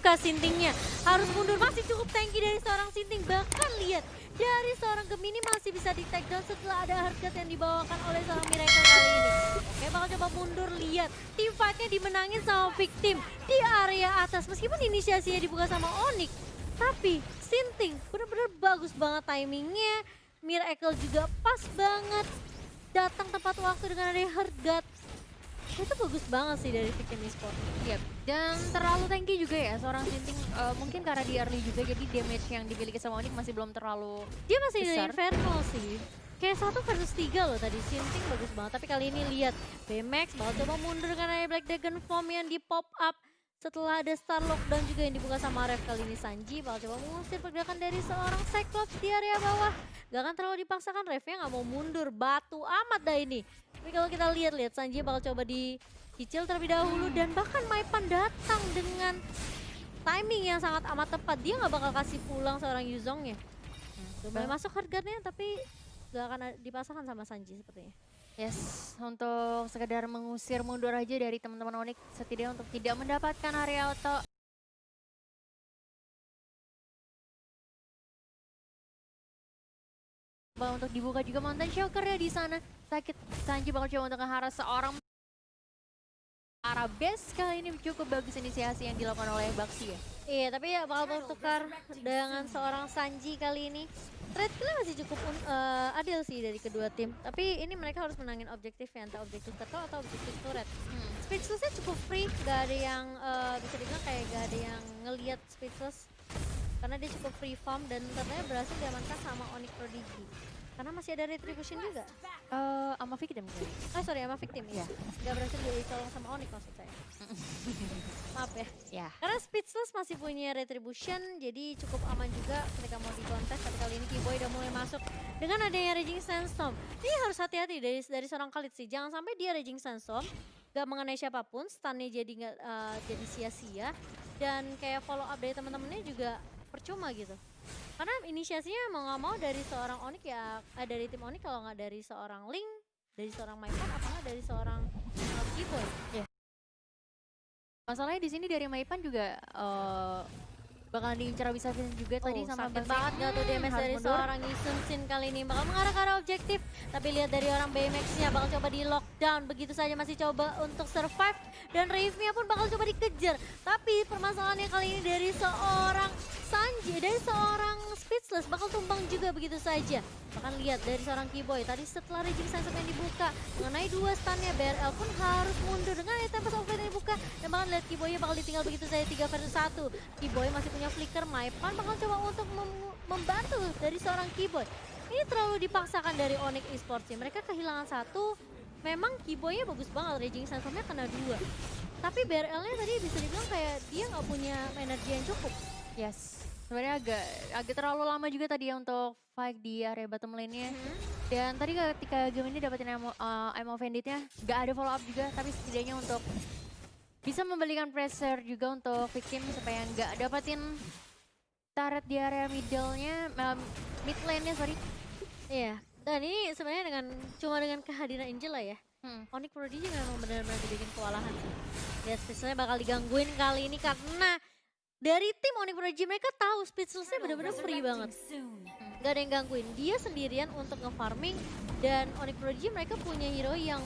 dibuka Sintingnya. Harus mundur, masih cukup tanky dari seorang Sinting. Bahkan lihat, dari seorang Gemini masih bisa di take down setelah ada Heartcut yang dibawakan oleh seorang Miracle kali ini. Oke, bakal coba mundur, lihat. Team fight-nya dimenangin sama Victim di area atas. Meskipun inisiasinya dibuka sama Onyx, tapi Sinting bener-bener bagus banget timingnya. Miracle juga pas banget. Datang tepat waktu dengan ada Heartcut. Itu bagus banget sih dari Victim Esports. Yap. Dan terlalu tanky juga ya seorang Sinting, mungkin karena di early juga jadi damage yang dimiliki sama Onyx masih belum terlalu Dia masih di besar. Infernal sih. Kayak 1 versus 3 loh tadi, Sinting bagus banget. Tapi kali ini lihat, BMX bakal coba mundur karena ada Black Dragon Form yang di pop up. Setelah ada Star Lockdown juga yang dibuka sama Ref, kali ini Sanji bakal coba mengusir pergerakan dari seorang Cyclops di area bawah. Gak akan terlalu dipaksakan, Refnya gak mau mundur, batu amat dah ini. Tapi kalau kita lihat Sanji bakal coba dicicil terlebih dahulu dan bahkan Maipan datang dengan timing yang sangat amat tepat. Dia gak bakal kasih pulang seorang Yuzongnya. Mulai masuk Heartcut-nya tapi gak akan dipasangkan sama Sanji sepertinya. Yes, untuk sekedar mengusir mundur aja dari teman-teman Onyx setidaknya untuk tidak mendapatkan area auto. Untuk dibuka juga Mountain Shocker ya di sana. Sakit Sanji bakal coba untuk ngeharas seorang Arabes. Kali ini cukup bagus inisiasi yang dilakukan oleh Baxi ya. Iya, tapi ya bakal bertukar dengan seorang Sanji kali ini. Trade killnya masih cukup adil sih dari kedua tim. Tapi ini mereka harus menangin objektifnya, entah objektif turtle atau objektif turret. Speechless-nya cukup free, gak ada yang bisa dibilang kayak gak ada yang ngelihat Speechless. Karena dia cukup free farm dan ternyata berhasil diamankan sama Onyx Prodigy. Karena masih ada retribution juga. Sama Victim kali. Oh sorry, sama Victim ya. Gak berhasil ditolong sama Onyx maksud saya. Maaf ya. Ya. Karena Speechless masih punya retribution, jadi cukup aman juga ketika mau dikontes. Tapi kali ini Keyboy udah mulai masuk dengan adanya Raging Sandstorm. Ini harus hati-hati dari seorang Khalid sih. Jangan sampai dia Raging Sandstorm gak mengenai siapapun, stunnya jadi nggak jadi sia-sia, dan kayak follow up dari teman-temannya juga percuma gitu. Karena inisiasinya mau nggak mau dari seorang Onyx ya, dari tim Onyx kalau nggak dari seorang Link, dari seorang Maipan, apa nggak dari seorang Keyboy. Yeah. Masalahnya di sini dari Maipan juga bakalan diincar bisa juga tadi sama sakit Baxi. banget gak tuh damage Harus dari mundur. seorang Isun Sin kali ini. Bakal mengarah ke arah objektif. Tapi lihat dari orang BMX-nya bakal coba di lockdown. Begitu saja masih coba untuk survive. Dan Rave-nya pun bakal coba dikejar. Tapi permasalahannya kali ini dari seorang Sanji, dari seorang Speechless bakal tumbang juga begitu saja. Bahkan lihat dari seorang Keyboy. Tadi setelah Raging Sandstorm yang dibuka, mengenai 2 stunnya, BRL pun harus mundur dengan Tempest of Fate yang dibuka. Dan bahkan lihat Keyboy-nya bakal ditinggal begitu saja 3 versus 1. Keyboy masih punya flicker, Maipan bakal coba untuk membantu dari seorang Keyboy. Ini terlalu dipaksakan dari Onyx Esports ya. Mereka kehilangan 1, memang Keyboy-nya bagus banget, Raging Sandstorm-nya kena 2. Tapi BRL-nya tadi bisa dibilang kayak dia nggak punya energi yang cukup. Yes. Sebenarnya agak terlalu lama juga tadi ya untuk fight di area bottom lane-nya. Dan tadi ketika game ini dapetin ammo banditnya, gak ada follow up juga, tapi setidaknya untuk bisa memberikan pressure juga untuk Victim supaya nggak dapetin turret di area middle-nya, mid lane-nya sorry. Iya, dan ini sebenarnya cuma dengan kehadiran Angela ya. Onyx Prodigy memang benar-benar dibikin kewalahan sih. Lihat Speechless bakal digangguin kali ini karena dari tim Onyx Prodigy mereka tahu Speechless-nya benar-benar free banget. Gak ada yang gangguin, dia sendirian untuk nge-farming dan Onyx Prodigy mereka punya hero yang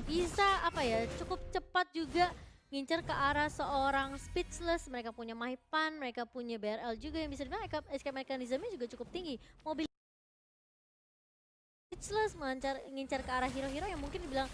bisa apa ya, cukup cepat juga ngincer ke arah seorang Speechless. Mereka punya Maipan, mereka punya BRL juga yang bisa dibilang escape mechanism-nya juga cukup tinggi. Mobil Speechless ngincar ke arah hero-hero yang mungkin dibilang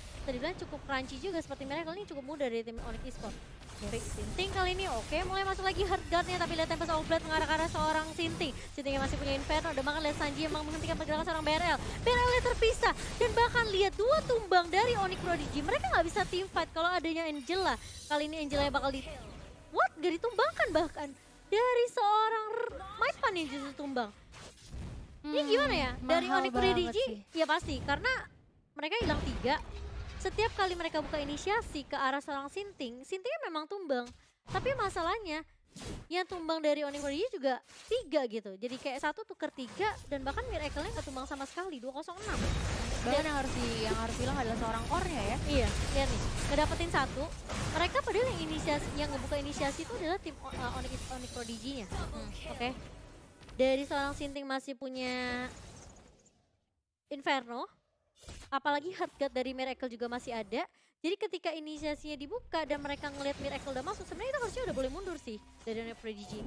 cukup crunchy juga seperti mereka. Kali ini cukup mudah dari tim Onyx Esports. Sinting kali ini oke, mulai masuk lagi Heartguard-nya, tapi lihat Tempest of Blade mengarah ke arah seorang Sinting. Sinting yang masih punya Inferno, dan bahkan lihat Sanji yang menghentikan pergerakan seorang BRL. BRL-nya terpisah, dan bahkan lihat 2 tumbang dari Onyx Prodigy. Mereka nggak bisa team fight kalau adanya Angela. Kali ini Angela yang bakal What? Gak ditumbangkan bahkan. Dari seorang Maipan yang justru tumbang. Ini gimana ya? Dari Onyx Prodigy, ya pasti, karena mereka hilang 3. Setiap kali mereka buka inisiasi ke arah seorang Sinting, Sintingnya memang tumbang. Tapi masalahnya, yang tumbang dari Onyx Prodigy juga 3 gitu. Jadi kayak 1 tuker 3 dan bahkan Miracle-nya nggak tumbang sama sekali, 206. Bahkan yang harus hilang adalah seorang core-nya ya. Iya, lihat nih, ngedapetin satu. Mereka padahal yang ngebuka inisiasi itu adalah tim Onyx Prodigy-nya. Oke. Dari seorang Sinting masih punya Inferno, apalagi Heartguard dari Miracle juga masih ada. Jadi ketika inisiasinya dibuka dan mereka ngelihat Miracle udah masuk, sebenarnya itu harusnya udah boleh mundur sih dari Onyx Prodigy.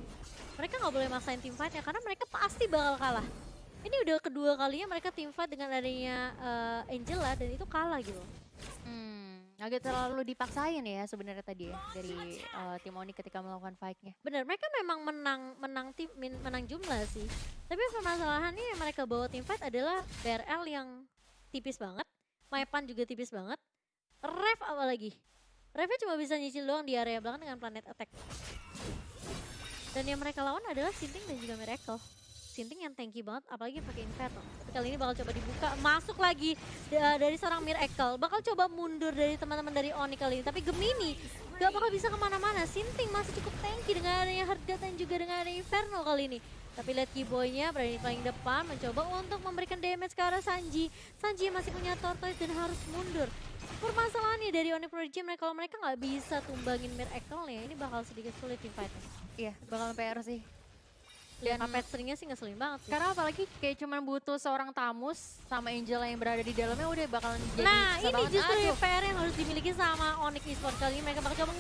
Mereka nggak boleh maksain team fight-nya karena mereka pasti bakal kalah. Ini udah kedua kalinya mereka team fight dengan adanya Angela dan itu kalah gitu. Agak terlalu dipaksain ya sebenarnya tadi ya dari tim Onyx ketika melakukan fight-nya. Bener, mereka memang menang jumlah sih. Tapi permasalahannya yang mereka bawa team fight adalah BRL yang tipis banget, Maipan juga tipis banget, Rev apalagi. Revnya cuma bisa nyicil doang di area belakang dengan Planet Attack. Dan yang mereka lawan adalah Sinting dan juga Miracle. Sinting yang tanky banget, apalagi pakai Inferno. Tapi kali ini bakal coba dibuka, masuk lagi dari seorang Miracle. Bakal coba mundur dari teman-teman dari Onyx kali ini. Tapi Gemini gak bakal bisa kemana-mana. Sinting masih cukup tanky dengan adanya Heartguard dan juga dengan adanya Inferno kali ini. Tapi lihat Keyboy-nya berada di paling depan, mencoba untuk memberikan damage ke arah Sanji. Sanji masih punya Tortoise dan harus mundur. Permasalahannya dari Onyx Prodigy, kalau mereka nggak bisa tumbangin Miracle-nya, ini bakal sedikit sulit tim fight-nya. Iya, bakal PR sih. Dan Puppet seringnya sih ngeselin banget sih. Karena apalagi kayak cuma butuh seorang Tamus sama Angela yang berada di dalamnya udah bakalan jadi nah bisa ini banget. justru PR yang harus dimiliki sama Onyx Esports kali ini. Mereka bakal coba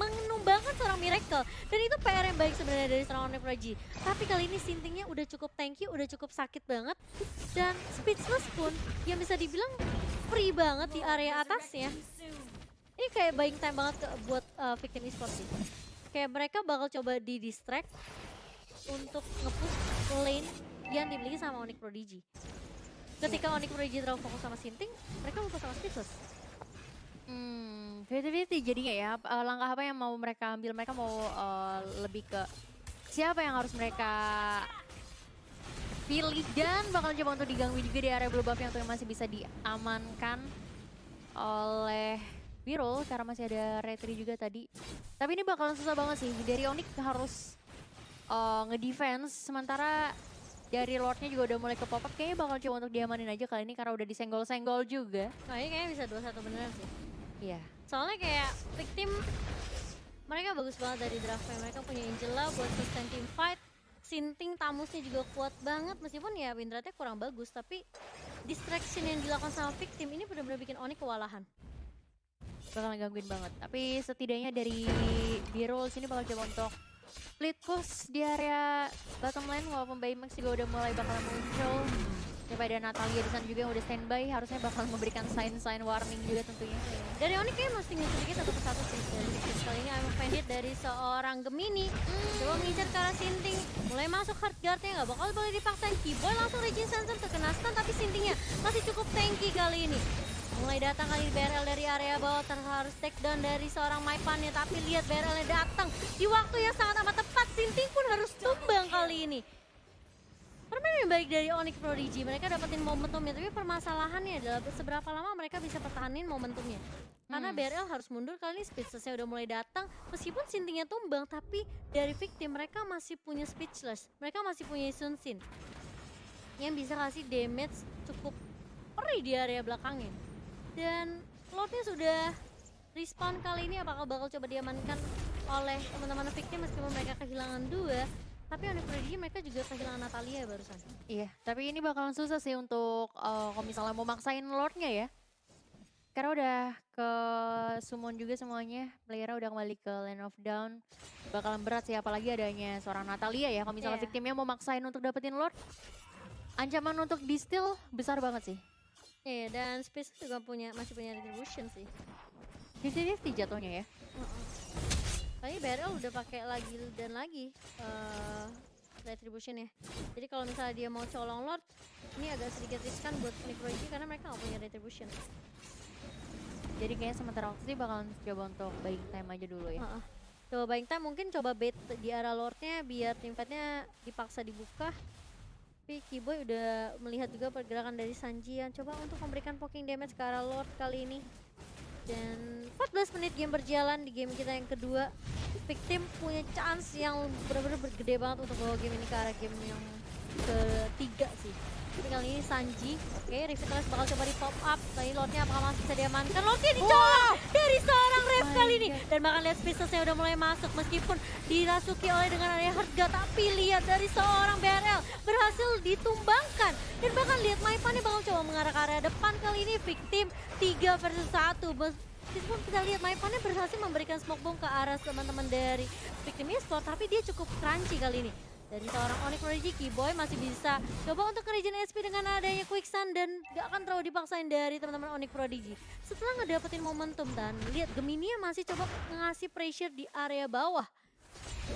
menumbangkan seorang Miracle. Dan itu PR yang baik sebenarnya dari seorang Onyx Prodigy. Tapi kali ini Sintingnya udah cukup tanky, udah cukup sakit banget. Dan Speechless pun yang bisa dibilang free banget di area atasnya. Ini kayak buying time banget buat Victim Esports sih. Kayak mereka bakal coba di-distract untuk nge-push lane yang dimiliki sama Onyx Prodigy. Ketika Onyx Prodigy terlalu fokus sama Sinting, mereka lupa sama Speechless. 50-50 jadinya ya. Langkah apa yang mau mereka ambil? Mereka mau lebih ke siapa yang harus mereka pilih dan bakal coba untuk digangguin juga di area blue buff yang tuh masih bisa diamankan oleh Birol karena masih ada retri juga tadi. Tapi ini bakalan susah banget sih. Dari Onyx harus ngedefense sementara dari Lordnya juga udah mulai ke pop up. Kayaknya bakal coba untuk diamanin aja kali ini karena udah disenggol-senggol juga. Nah ini kayaknya bisa 2-1 beneran sih. Iya. Soalnya kayak Victim mereka bagus banget dari draftnya. Mereka punya Angela buat sustain team fight. Sinting Tamusnya juga kuat banget meskipun ya win rate-nya kurang bagus. Tapi distraction yang dilakukan sama Victim ini benar-benar bikin Onyx kewalahan. Bakal gangguin banget. Tapi setidaknya dari Birol sini bakal coba untuk split push di area bottom lane walaupun Baymax juga udah mulai bakalan muncul. Daripada Natalia di sana juga yang udah standby harusnya bakal memberikan sign-sign warning juga tentunya. Dari Onyx kayaknya mesti ngincer dikit satu persatu sih. Dari kali ini I'm offended dari seorang Gemini. Coba mengincar ke arah Sinting. Mulai masuk Heartguard-nya nggak bakal boleh dipaksain. Keyboy langsung Raging Sensor terkena stun tapi Sintingnya masih cukup tanky kali ini. Mulai datang kali BRL dari area bawah harus take down dari seorang Maipan-nya. Tapi lihat BRL-nya datang di waktu yang sangat amat tepat. Sinting pun harus tumbang kali ini. Permainan yang baik dari Onyx Prodigy, mereka dapetin momentumnya, tapi permasalahannya adalah seberapa lama mereka bisa pertahanin momentumnya. Karena BRL harus mundur, kali ini Speechless-nya udah mulai datang, meskipun Sintingnya tumbang, tapi dari Victim mereka masih punya Speechless, mereka masih punya Sun Sin. Yang bisa kasih damage cukup perih di area belakangnya. Dan Lordnya sudah respawn kali ini, apakah bakal coba diamankan oleh teman-teman Victim meskipun mereka kehilangan 2. Tapi Onyx Prodigy mereka juga kehilangan Natalia barusan. Iya, tapi ini bakalan susah sih untuk kalau misalnya mau maksain Lordnya ya. Karena udah ke summon juga semuanya, playernya udah kembali ke Land of Dawn. Bakalan berat sih, apalagi adanya seorang Natalia ya. Kalau misalnya Victimnya mau maksain untuk dapetin Lord, ancaman untuk di-steal besar banget sih. Iya, dan Space juga masih punya retribution sih. 50-50 jatuhnya ya. Kayaknya BRL udah pakai lagi dan lagi retribution ya. Jadi kalau misalnya dia mau colong Lord, ini agak sedikit riskan buat Onyx Prodigy karena mereka nggak punya retribution. Jadi kayaknya sementara waktu sih bakalan coba untuk buying time aja dulu ya. Coba buying time, mungkin coba bait di arah Lordnya biar team fight-nya dipaksa dibuka. Tapi Keyboy udah melihat juga pergerakan dari Sanji yang coba untuk memberikan poking damage ke arah Lord kali ini. Dan 14 menit game berjalan di game kita yang kedua. Victim punya chance yang benar-benar gede banget untuk bawa game ini ke arah game yang ketiga sih. Tapi kali ini Sanji, oke, Revitalize bakal coba di pop up. Tadi Lordnya apakah masih bisa diamankan? Lordnya dicolok dari seorang Rev kali ini. Dan bahkan lihat Spacesnya udah mulai masuk meskipun dirasuki oleh dengan area harga. Tapi lihat dari seorang BRL berhasil ditumbangkan. Dan bahkan lihat Maipannya bakal coba mengarah ke area depan. Kali ini Victim 3 versus 1. Meskipun kita lihat Maipannya berhasil memberikan smoke bomb ke arah teman-teman dari Victim Esports. Tapi dia cukup crunchy kali ini. Dari seorang Onyx Prodigy, Keyboy masih bisa coba untuk nge-regen SP dengan adanya Quicksand dan gak akan terlalu dipaksain dari teman-teman Onyx Prodigy. Setelah ngedapetin momentum dan lihat Gemini masih coba ngasih pressure di area bawah.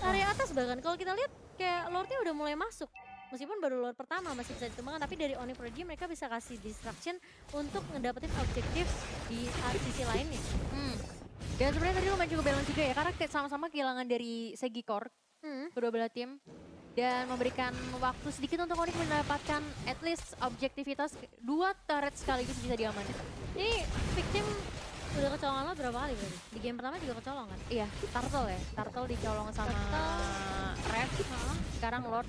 Area atas bahkan kalau kita lihat kayak Lordnya udah mulai masuk. Meskipun baru Lord pertama masih bisa ditumbangkan, tapi dari Onyx Prodigy mereka bisa kasih distraction untuk ngedapetin objektif di sisi lainnya. Dan sebenarnya tadi lumayan cukup balance juga ya, karena sama-sama kehilangan dari segi core kedua belah tim. Dan memberikan waktu sedikit untuk Onyx mendapatkan at least objektivitas 2 turret sekaligus bisa diamankan. Ini Victim udah kecolongan lo berapa kali berarti? Di game pertama juga kecolong kan? Iya, Turtle ya. Turtle dicolong sama Rev, sekarang Lord.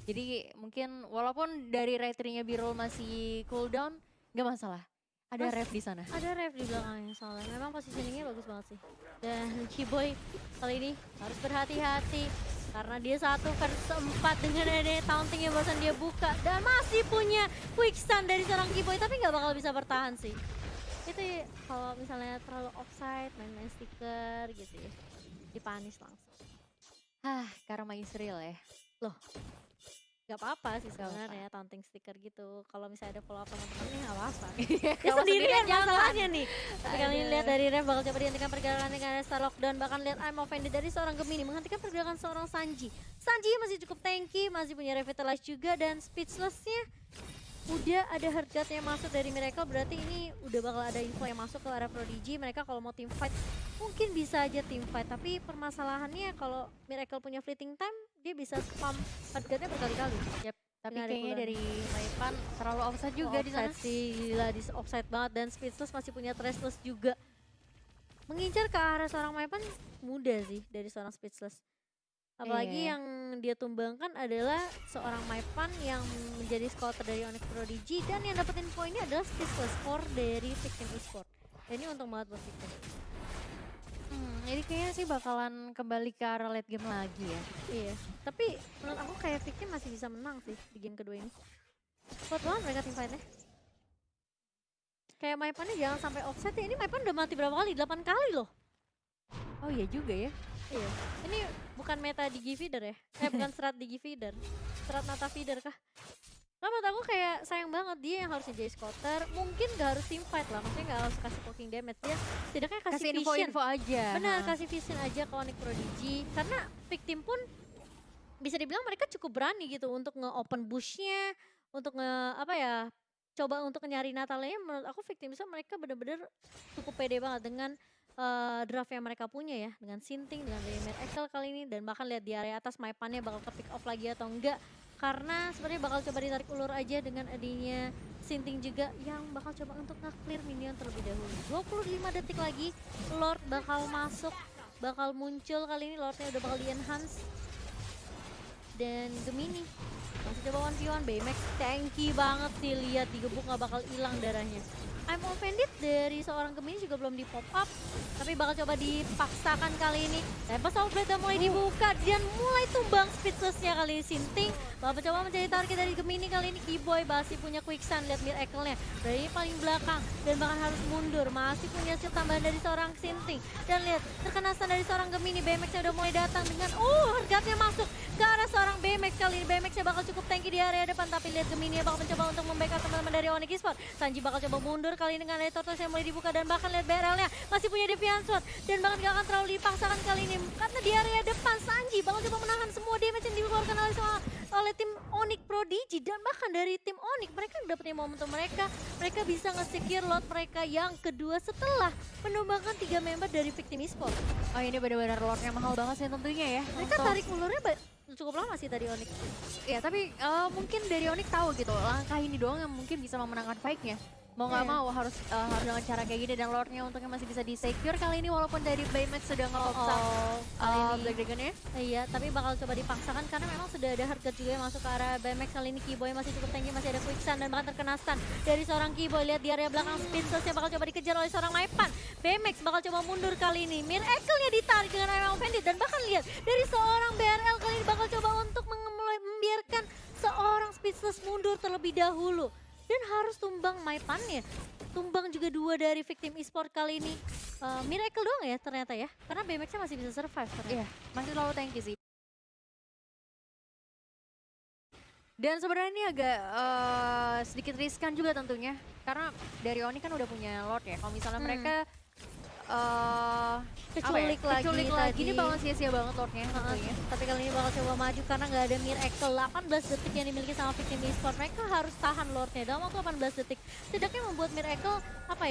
Jadi mungkin walaupun dari retrinya Birul masih cooldown, gak masalah. Ada Rev di sana. Ada Rev di belakangnya soalnya. Memang positioningnya bagus banget sih. Dan Keyboy kali ini harus berhati-hati. Karena dia 1 versus 4 dengan adanya taunting yang barusan dia buka. Dan masih punya Quicksand dari seorang Keyboy. Tapi nggak bakal bisa bertahan sih. Itu kalau misalnya terlalu offside, main-main stiker gitu ya. Dipanis langsung. Karma is real ya. Loh. Gak apa-apa sih sebenarnya taunting stiker gitu. Kalau misalnya ada follow up teman-teman ini gak apa-apa. Dia sendirian masalahnya nih. Tapi kali ini lihat dari Rev bakal coba dihentikan pergerakan dengan Star Lockdown. Bahkan lihat I'm offended dari seorang Gemini menghentikan pergerakan seorang Sanji. Sanji masih cukup tanky, masih punya Revitalize juga dan speechlessnya udah ada hard guard yang masuk dari Miracle. Berarti ini udah bakal ada info yang masuk ke arah Prodigy. Mereka kalau mau team fight mungkin bisa aja team fight. Tapi permasalahannya kalau Miracle punya fleeting time, dia bisa spam hard guard-nya berkali-kali. Yap, tapi kayaknya dari Maipan terlalu offside juga di sana. Sih, gila di offside banget dan Speechless masih punya Thrashless juga. Mengincar ke arah seorang Maipan mudah sih dari seorang Speechless. Apalagi yang dia tumbangkan adalah seorang Maipan yang menjadi scouter dari Onyx Prodigy dan yang dapetin poinnya adalah Speechless core dari Victim Esports. Dan ini untung banget buat Victim. Jadi kayaknya sih bakalan kembali ke arah late game lagi ya. Iya, tapi menurut aku kayak Victim masih bisa menang sih di game kedua ini. Kuat banget mereka team fight-nya. Kayak Maipannya jangan sampai offset ya, ini Maipan udah mati berapa kali? 8 kali loh. Oh iya juga ya. Iya, ini bukan meta di G-Feeder ya? Bukan strat di G-Feeder. Strat Nata Feeder kah? Nah, menurut aku kayak sayang banget dia yang harusnya jadi scouter. Mungkin gak harus team fight lah, maksudnya gak harus kasih poking damage. Dia setidaknya kasih info-info aja. Benar, kasih vision aja ke Onyx Prodigy. Karena Victim pun bisa dibilang mereka cukup berani gitu untuk nge-open bush-nya. Untuk coba untuk nyari Natalnya. Menurut aku Victim bisa mereka bener-bener cukup pede banget dengan draft yang mereka punya ya. Dengan Sinting, dengan Miracle kali ini. Dan bahkan lihat di area atas Maipannya bakal ke pick off lagi atau enggak. Karena sebenarnya bakal coba ditarik ulur aja dengan adanya Sinting juga yang bakal coba untuk nge-clear minion terlebih dahulu. 25 detik lagi Lord bakal masuk, bakal muncul kali ini Lordnya udah bakal di-enhance. Dan Gemini masih coba 1v1, Baymax tanky banget sih, lihat digebuk gak bakal hilang darahnya. I'm offended dari seorang Gemini juga belum di pop up, tapi bakal coba dipaksakan kali ini. Tempas Outblade udah mulai dibuka dan mulai tumbang Speechless-nya kali ini Sinting. Bakal coba menjadi target dari Gemini kali ini. Keyboy masih punya Quicksand, lihat Miracle-nya dari paling belakang dan bahkan harus mundur. Masih punya shield tambahan dari seorang Sinting. Dan lihat terkena stun dari seorang Gemini, BMX-nya udah mulai datang dengan harganya masuk ke arah seorang BMX kali ini. BMX-nya bakal cukup tanky di area depan, tapi lihat Gemini bakal mencoba untuk membackup teman-teman dari Onyx Esports. Sanji bakal coba mundur kali ini dengan ada Tortoise yang mulai dibuka dan bahkan lihat BRL-nya masih punya Deviant Sword dan bahkan gak akan terlalu dipaksakan kali ini karena di area depan Sanji bakal coba menahan semua damage yang dikeluarkan oleh tim Onyx Prodigy dan bahkan dari tim Onyx mereka dapetin momentum mereka bisa nge-secure lot mereka yang kedua setelah menumbangkan 3 member dari Victim Esports. Oh ini benar-benar lordnya mahal banget sih tentunya ya. Mereka tarik ulurnya cukup lama sih tadi Onyx. Ya tapi mungkin dari Onyx tahu gitu langkah ini doang yang mungkin bisa memenangkan fight-nya. mau nggak Iya. mau harus dengan cara kayak gini, dan Lordnya untungnya masih bisa di-secure kali ini walaupun dari Baymax sudah nge-pop kali ini. Black Dragon-nya. Iya, tapi bakal coba dipaksakan karena memang sudah ada harga juga yang masuk ke arah BMX. Kali ini Keyboy masih cukup tinggi, masih ada quicksand dan bahkan terkena stun dari seorang Keyboy. Lihat di area belakang Spinsos yang bakal coba dikejar oleh seorang Maipan. BMX bakal coba mundur kali ini. Miracle-nya ditarik dengan Emang Bandit dan bahkan lihat dari seorang BRL kali ini bakal coba untuk membiarkan seorang Speechless mundur terlebih dahulu. Dan harus tumbang Maipannya. Tumbang juga 2 dari victim e-sport kali ini. Miracle doang ya ternyata ya. Karena BMX-nya masih bisa survive ternyata. Iya, masih selalu tanky sih. Dan sebenarnya ini agak sedikit riskan juga tentunya. Karena dari Oni kan udah punya Lord ya. Kalau misalnya mereka Keculik lagi lagi, ini tadi. bakal sia-sia banget Lordnya tentunya. Tapi kali ini bakal coba maju karena nggak ada Miracle. 18 detik yang dimiliki sama victim e-sport. Mereka harus tahan Lordnya dalam waktu 18 detik. Setidaknya membuat Miracle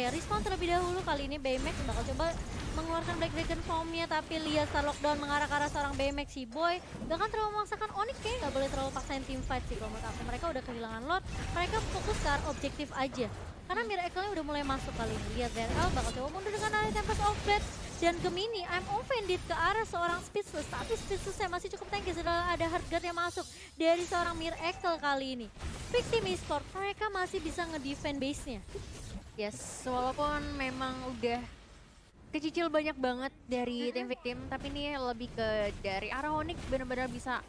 respawn terlebih dahulu. Kali ini Baymax bakal coba mengeluarkan Black Dragon Form-nya, tapi lihat Star Lockdown mengarah ke arah seorang Baymax. Si Boy bahkan terlalu memaksakan Onyx, kayaknya nggak boleh terlalu paksain team fight sih kalau menurut aku. Mereka udah kehilangan Lord, mereka fokus ke arah objektif aja. Karena Miracle-nya udah mulai masuk kali ini. Lihat VRL bakal coba mundur dengan arah Tempest of Blade. Dan Gemini, I'm offended ke arah seorang Speechless. Tapi Speechless-nya masih cukup tanky setelah ada hard guard yang masuk dari seorang Miracle kali ini. Victim e-sport, mereka masih bisa nge-defend base-nya. Yes, walaupun memang udah kecicil banyak banget dari tim victim, tapi ini lebih ke dari arah Onyx benar-benar bisa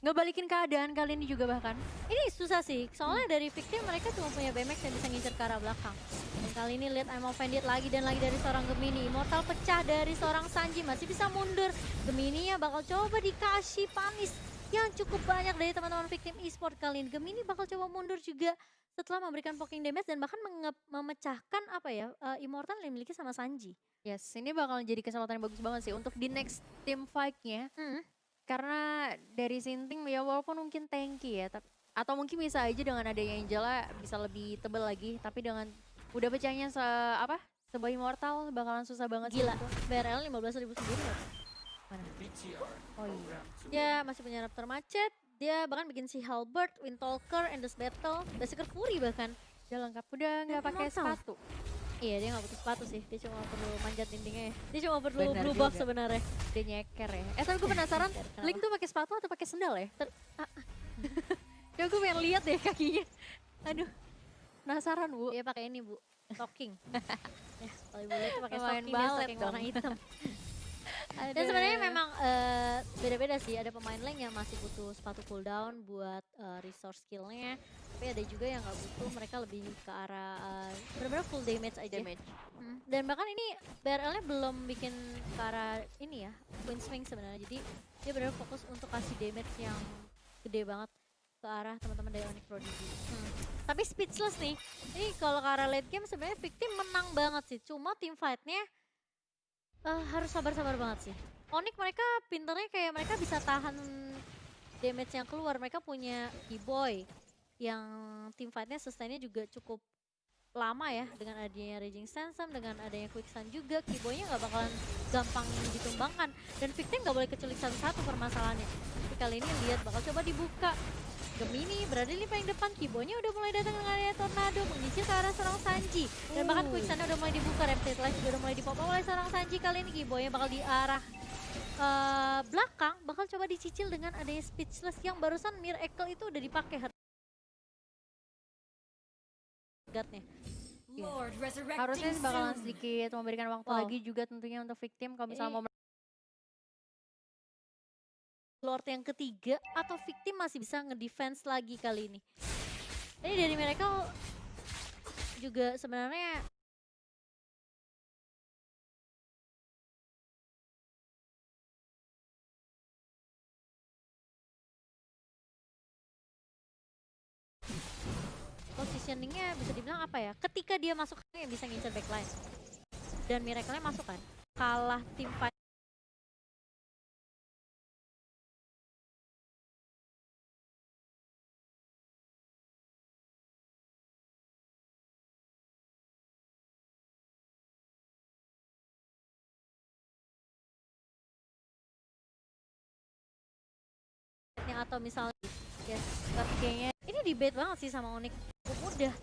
ngebalikin keadaan kali ini juga bahkan. Ini susah sih, soalnya dari victim mereka cuma punya BMX yang bisa ngincer ke arah belakang. Dan kali ini lihat I'm offended lagi dan lagi dari seorang Gemini. Immortal pecah dari seorang Sanji, masih bisa mundur. Gemini-nya bakal coba dikasih panis yang cukup banyak dari teman-teman victim e-sport kali ini. Gemini bakal coba mundur juga setelah memberikan poking damage dan bahkan memecahkan Immortal yang dimiliki sama Sanji. Yes, ini bakal jadi kesempatan yang bagus banget sih untuk di next team fight-nya. Karena dari Sinting ya walaupun mungkin tanky ya, atau mungkin bisa aja dengan adanya Angela bisa lebih tebal lagi, tapi dengan udah pecahnya sebuah Immortal bakalan susah banget sih Gila, itu. BRL 15.000 sendiri loh. Mana? Oh iya. Dia masih punya Raptor Macet, dia bahkan bikin si Halberd, Windtalker, Endless Battle, Berserker Fury bahkan. Udah lengkap, udah nggak Dan pakai Immortal. sepatu. Iya, dia nggak butuh sepatu sih, dia cuma perlu manjat dindingnya ya. Dia cuma perlu Benar blue box juga. sebenarnya. Dia nyeker ya. Tapi gue penasaran, Kenapa? Link tuh pakai sepatu atau pakai sendal ya? Ya gue pengen lihat deh kakinya. Aduh, penasaran Bu. Dia pakai ini bu, stocking. Ya, kalau ibu lihat tuh pakai Lumayan stocking, dia balet stocking warna dong. hitam. Dan Aduh. sebenarnya memang beda-beda sih. Ada pemain lain yang masih butuh sepatu cooldown buat resource skillnya. Tapi ada juga yang nggak butuh, mereka lebih ke arah benar-benar full damage aja. Dan bahkan ini BRL-nya belum bikin ke arah ini ya, Queen Swing sebenarnya. Jadi dia benar fokus untuk kasih damage yang gede banget ke arah teman-teman dari Onyx Prodigy. Tapi Speechless nih, ini kalau ke arah late game sebenarnya victim menang banget sih. Cuma team fight-nya harus sabar-sabar banget sih. Onyx mereka pinternya kayak mereka bisa tahan damage yang keluar. Mereka punya Keyboy yang team fight-nya sustain-nya juga cukup lama ya. Dengan adanya Raging Sandstorm, dengan adanya Quicksand juga. Keyboy-nya nggak bakalan gampang ditumbangkan. Dan victim nggak boleh keculik satu-satu permasalahannya. Tapi kali ini lihat bakal coba dibuka. Gemini berada di paling depan, Keyboy-nya udah mulai datang dengan adanya Tornado menyisir ke arah seorang Sanji. Dan bahkan Quicksand-nya udah mulai dibuka, Reptile Life juga udah mulai dipop oleh seorang Sanji. Kali ini Keyboy-nya bakal di arah belakang, bakal coba dicicil dengan adanya Speechless yang barusan Miracle itu udah dipakai guard-nya. Harusnya sih bakalan sedikit memberikan waktu Wow. lagi juga tentunya untuk victim kalau misalnya mau Lord yang ketiga atau victim masih bisa ngedefense lagi kali ini. Ini dari Miracle juga sebenarnya positioningnya bisa dibilang apa ya? Ketika dia masuk yang bisa ngincer backline. Dan Miracle-nya masuk kan. Kalah tim fight. Atau misalnya yes, tapi kayaknya ini debate banget sih sama Onyx. Cukup mudah.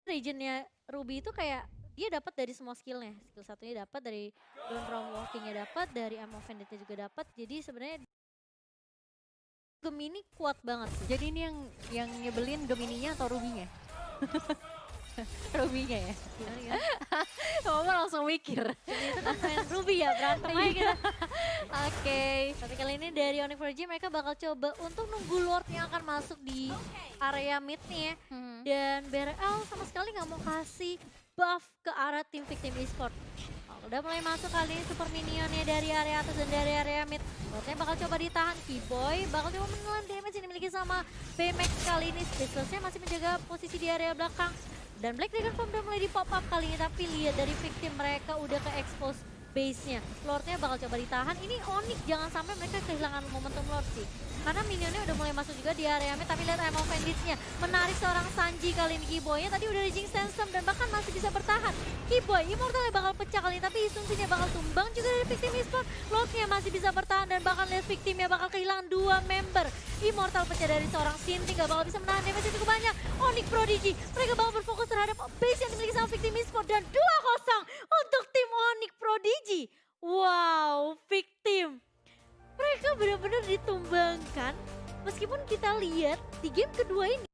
regionnya Ruby itu kayak dia dapat dari semua skillnya. Skill satunya dapat dari Dawn From Walking-nya dapat, dari Ammo Bandit-nya juga dapat. Jadi sebenarnya Gemini kuat banget sih. Jadi ini yang nyebelin Gemininya atau Rubinya? Rubinya ya? Gimana ya? Mama langsung mikir. Itu kan main Ruby ya, berantem aja kita. Oke. Tapi kali ini dari Onyx Forge mereka bakal coba untuk nunggu Lord yang akan masuk di area mid nih ya. Mhm. Dan BRL sama sekali nggak mau kasih buff ke arah tim Victim Esport. Udah mulai masuk kali ini super minionnya dari area atas dan dari area mid. Lordnya bakal coba ditahan, Keyboy bakal coba menelan damage yang dimiliki sama Baymax kali ini. Spaceless-nya masih menjaga posisi di area belakang. Dan Black Dragon Form udah mulai di pop up kali ini, tapi lihat dari victim mereka udah ke expose base-nya. Lordnya bakal coba ditahan. Ini Onyx jangan sampai mereka kehilangan momentum Lord sih. Karena minionnya udah mulai masuk juga di area mid, tapi lihat Ammo Bandits-nya menarik seorang Sanji kali ini. Keyboy-nya tadi udah reaching Sandstorm dan bahkan masih bisa bertahan. Keyboy, Immortal bakal pecah kali ini, tapi Isunsinya bakal tumbang juga dari victim Esport. Lordnya masih bisa bertahan dan bahkan lihat victimnya bakal kehilangan 2 member. Immortal pecah dari seorang Sinti, gak bakal bisa menahan damage yang cukup banyak. Onyx Prodigy, mereka bakal berfokus terhadap base yang dimiliki sama victim Esport dan 2-0 untuk tim Onyx Prodigy. Wow, victim. Mereka benar-benar ditumbangkan. Meskipun kita lihat di game kedua ini